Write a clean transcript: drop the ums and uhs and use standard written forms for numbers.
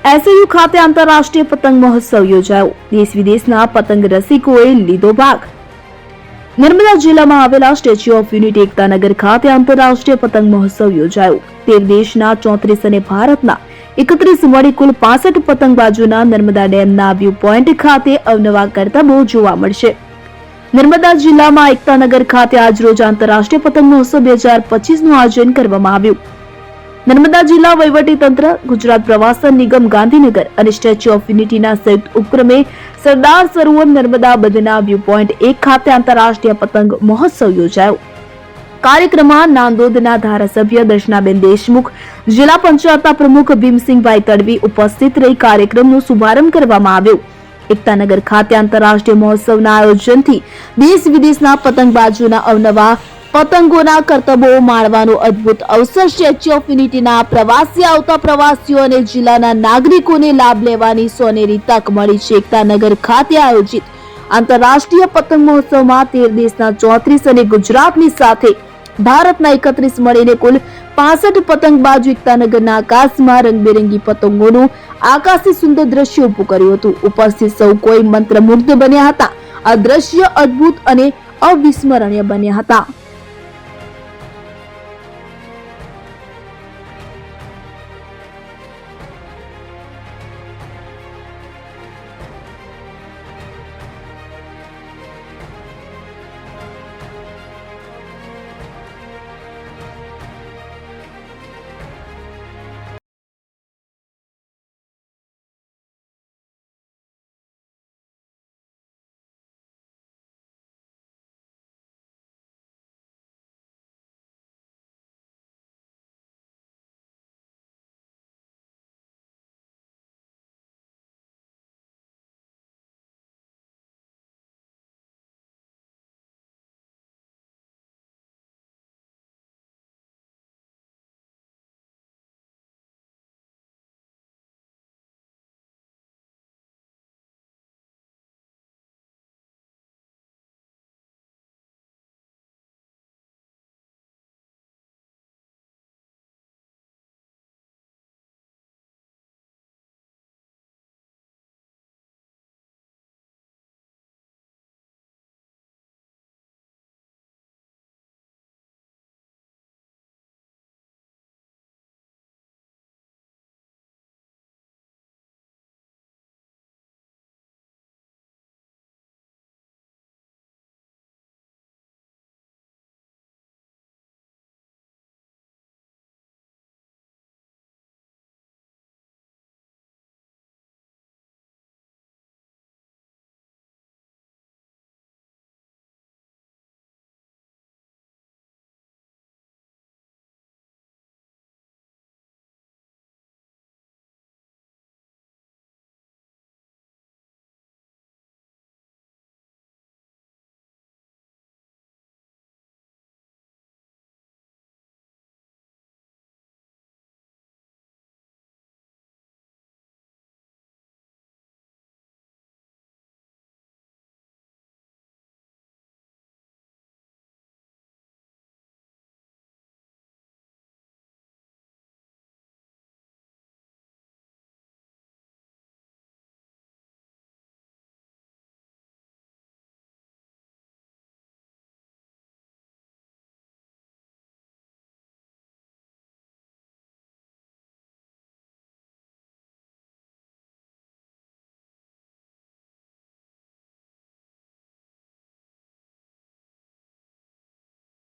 SU ખાતે આંતરરાષ્ટ્રીય પતંગ મહોત્સવ યોજાયો. દેશ વિદેશના પતંગ રસિકોએ લીધો ભાગ. નર્મદા જિલ્લામાં આવેલા સ્ટેચ્યુ ઓફ યુનિટી એકતાનગર ખાતે આંતરરાષ્ટ્રીય પતંગ મહોત્સવ યોજાયો. 13 દેશના 34 અને ભારતના 31 મળી કુલ 65 પતંગબાજોના નર્મદા ડેમના વ્યૂ પોઈન્ટ ખાતે અવનવા કરતબો જોવા મળશે. નર્મદા જિલ્લામાં એકતાનગર ખાતે આજરોજ આંતરરાષ્ટ્રીય પતંગ મહોત્સવ 2025 નું આયોજન કરવામાં આવ્યું. નર્મદા જિલ્લા વહીવટી તંત્ર, ગુજરાત પ્રવાસન નિગમ ગાંધીનગર અને સ્ટેચ્યુ ઓફ યુનિટીના સંયુક્ત ઉપક્રમે સરદાર સરોવર નર્મદા બંધના વ્યૂ પોઈન્ટ 1 ખાતે આંતરરાષ્ટ્રીય પતંગ મહોત્સવ યોજાયો. કાર્યક્રમમાં નાંદોદના ધારાસભ્ય દર્શનાબેન દેશમુખ, જિલ્લા પંચાયતના પ્રમુખ ભીમસિંહભાઈ તડવી ઉપસ્થિત રહી કાર્યક્રમનો શુભારંભ કરવામાં આવ્યો. એકતાનગર ખાતે આંતરરાષ્ટ્રીય મહોત્સવના આયોજનથી દેશ વિદેશના પતંગબાજોના અવનવા પતંગોના કરતબો માણવાનો અદ્ભુત અવસર સ્ટેચ્યુ ઓફ યુનિટીના પ્રવાસી આવતા પ્રવાસીઓ અને જિલ્લાના નાગરિકોને લાભ લેવાની સોનેરી તક મળી છે. એકતાનગર ખાતે આયોજિત આંતરરાષ્ટ્રીય પતંગ મહોત્સવમાં 13 દેશના 34 અને ગુજરાતની સાથે ભારતના 31 મળીને કુલ 65 પતંગબાજો એકતાનગરના આકાશમાં રંગબેરંગી પતંગોનું આકાશી સુંદર દ્રશ્ય ઉભું કર્યું હતું. ઉપસ્થિત સૌ કોઈ મંત્રમુગ્ધ બન્યા હતા. આ દ્રશ્ય અદ્ભુત અને અવિસ્મરણીય બન્યા હતા.